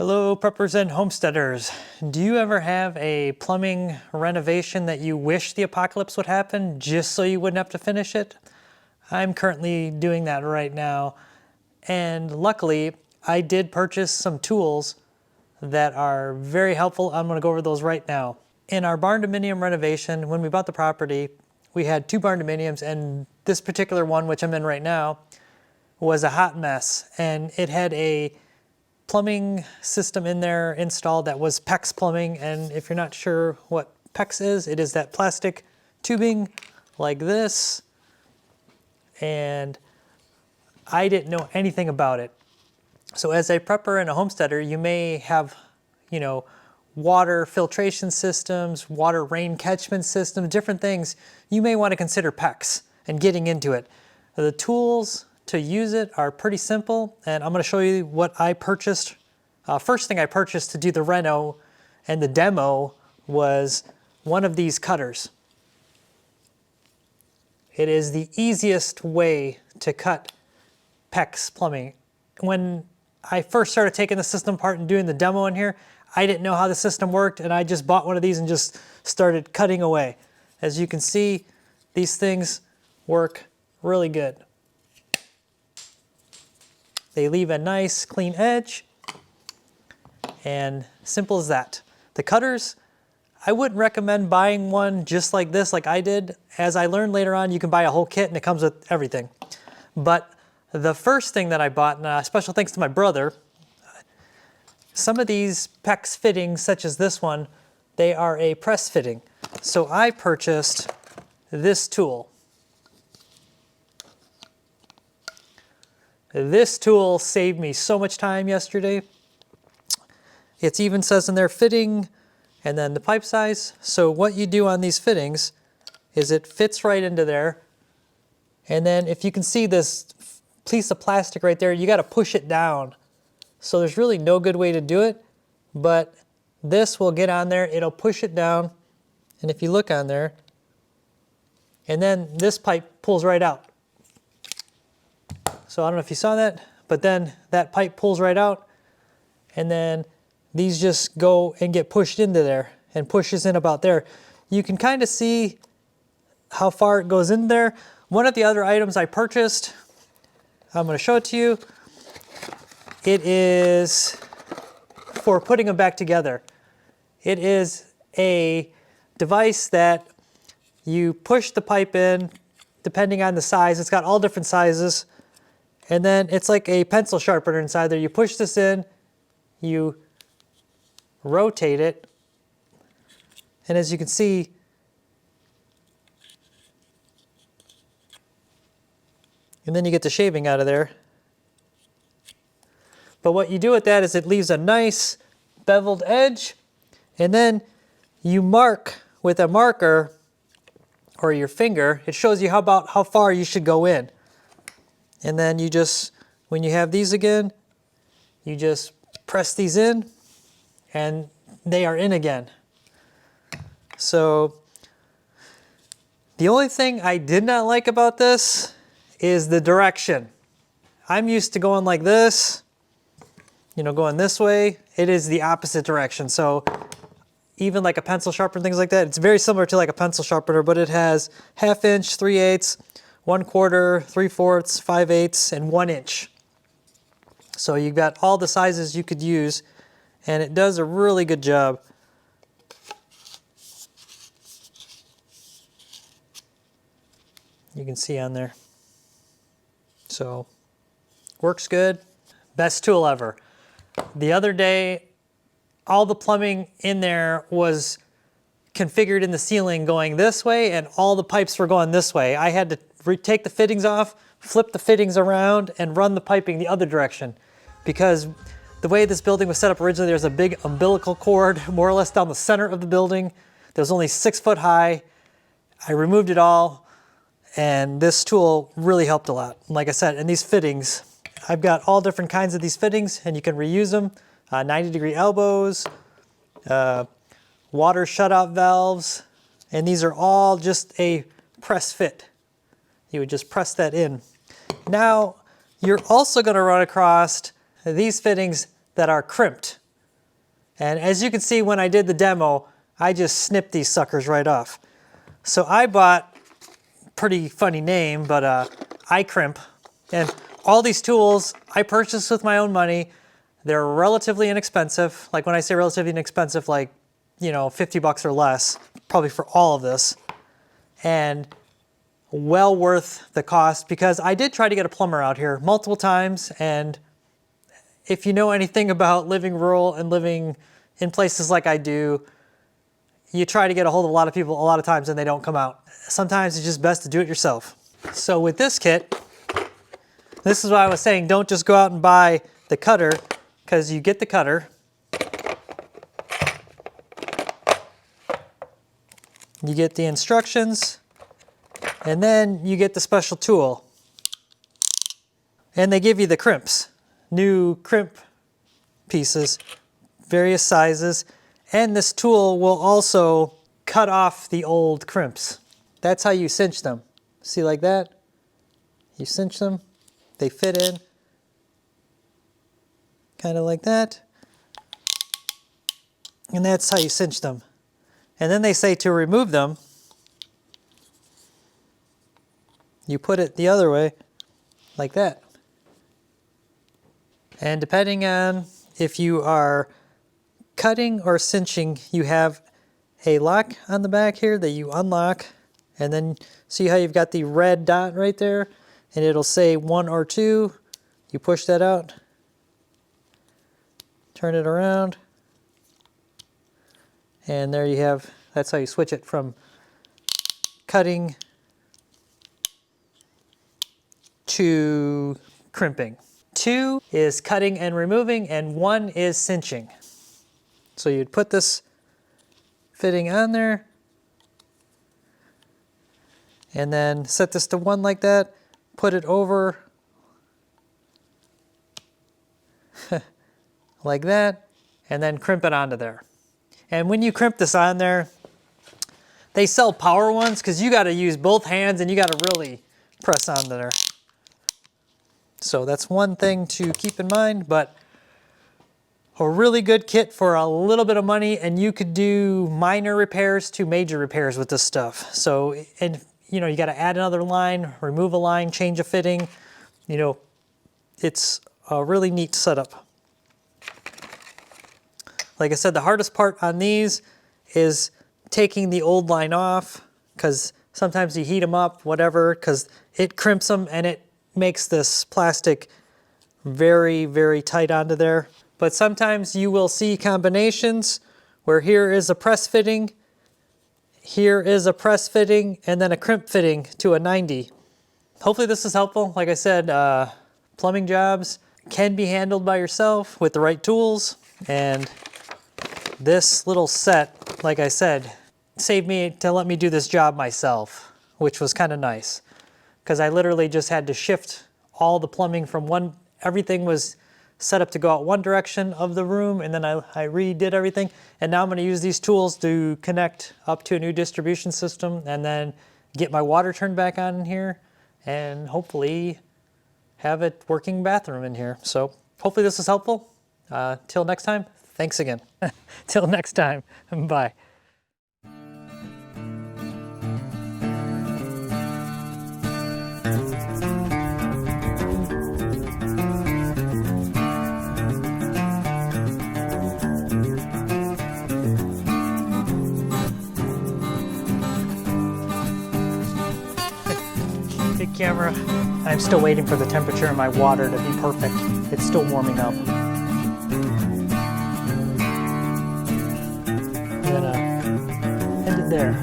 Hello preppers and homesteaders. Do you ever have a plumbing renovation that you wish the apocalypse would happen just so you wouldn't have to finish it? I'm currently doing that right now, and luckily I did purchase some tools that are very helpful. I'm going to go over those right now. In our barn dominium renovation, when we bought the property, we had 2 barn dominiums, and this particular one, which I'm in right now, was a hot mess, and it had a plumbing system in there installed that was PEX plumbing. And if you're not sure what PEX is, it is that plastic tubing like this, and I didn't know anything about it. So as a prepper and a homesteader, you may have, water filtration systems, water rain catchment systems, different things. You may want to consider PEX and getting into it. The tools to use it are pretty simple, and I'm going to show you what I purchased. First thing I purchased to do the reno and the demo was one of these cutters. It is the easiest way to cut PEX plumbing. When I first started taking the system apart and doing the demo in here, I didn't know how the system worked, and I just bought one of these and just started cutting away. As you can see, these things work really good. They leave a nice clean edge, and simple as that. The cutters, I wouldn't recommend buying one just like this like I did. As I learned later on, you can buy a whole kit and it comes with everything. But the first thing that I bought, and special thanks to my brother, some of these PEX fittings, such as this one, they are a press fitting. So I purchased this tool. This tool saved me so much time yesterday. It even says in there fitting and then the pipe size. So what you do on these fittings is it fits right into there. And then if you can see this piece of plastic right there, you got to push it down. So there's really no good way to do it, but this will get on there, it'll push it down. And if you look on there, and then this pipe pulls right out. So I don't know if you saw that, but then that pipe pulls right out, and then these just go and get pushed into there and pushes in about there. You can kind of see how far it goes in there. One of the other items I purchased, I'm going to show it to you. It is for putting them back together. It is a device that you push the pipe in depending on the size. It's got all different sizes. And then it's like a pencil sharpener inside there. You push this in, you rotate it, and as you can see, and then you get the shaving out of there. But what you do with that is it leaves a nice beveled edge, and then you mark with a marker or your finger. It shows you how far you should go in. And then you just, when you have these again, you just press these in and they are in again. So the only thing I did not like about this is the direction. I'm used to going like this, going this way. It is the opposite direction. So even like a pencil sharpener, things like that, it's very similar to like a pencil sharpener, but it has 1/2 inch, 3/8, 1/4, 3/4, 5/8, and 1 inch. So you've got all the sizes you could use, and it does a really good job. You can see on there. So works good. Best tool ever. The other day, all the plumbing in there was configured in the ceiling going this way, and all the pipes were going this way. I had to take the fittings off, flip the fittings around, and run the piping the other direction. Because the way this building was set up originally, there's a big umbilical cord more or less down the center of the building. That was only 6 foot high. I removed it all, and this tool really helped a lot. Like I said, and these fittings, I've got all different kinds of these fittings, and you can reuse them. 90-degree elbows, water shutoff valves, and these are all just a press fit. You would just press that in. Now, you're also going to run across these fittings that are crimped. And as you can see when I did the demo, I just snipped these suckers right off. So I bought, pretty funny name, but iCrimp. And all these tools I purchased with my own money. They're relatively inexpensive. Like when I say relatively inexpensive, like, you know, 50 bucks or less, probably for all of this. And well worth the cost, because I did try to get a plumber out here multiple times. And if you know anything about living rural and living in places like I do, you try to get a hold of a lot of people a lot of times and they don't come out. Sometimes it's just best to do it yourself. So with this kit, this is why I was saying don't just go out and buy the cutter, because you get the cutter. You get the instructions, and then you get the special tool. And they give you the crimps, new crimp pieces, various sizes, and this tool will also cut off the old crimps. That's how you cinch them. See, like that? You cinch them, they fit in, kind of like that. And that's how you cinch them. And then they say to remove them, you put it the other way, like that. And depending on if you are cutting or cinching, you have a lock on the back here that you unlock. And then see how you've got the red dot right there? And it'll say 1 or 2. You push that out, turn it around. And there you have, that's how you switch it from cutting to crimping. 2 is cutting and removing, and 1 is cinching. So you'd put this fitting on there, and then set this to 1 like that, put it over like that, and then crimp it onto there. And when you crimp this on there, they sell power ones because you got to use both hands and you got to really press onto there. So that's one thing to keep in mind, but a really good kit for a little bit of money, and you could do minor repairs to major repairs with this stuff. So, and you know, you got to add another line, remove a line, change a fitting. You know, it's a really neat setup. Like I said, the hardest part on these is taking the old line off, because sometimes you heat them up, whatever, because it crimps them and it makes this plastic very, very tight onto there. But sometimes you will see combinations where here is a press fitting, here is a press fitting, and then a crimp fitting to a 90. Hopefully this is helpful. Like I said, plumbing jobs can be handled by yourself with the right tools, and this little set, like I said, saved me to let me do this job myself, which was kind of nice, because I literally just had to shift all the plumbing from one, everything was set up to go out one direction of the room, and then I redid everything, and now I'm going to use these tools to connect up to a new distribution system, and then get my water turned back on in here, and hopefully have a working bathroom in here. So hopefully this is helpful. Till next time, thanks again. Till next time, bye. Hey camera, I'm still waiting for the temperature in my water to be perfect. It's still warming up. I'm gonna end it there.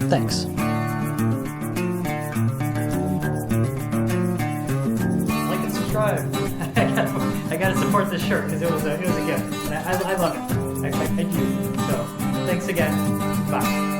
Thanks. Like and subscribe. I gotta support this shirt because it was a gift. I love it. I do. So thanks again. Bye.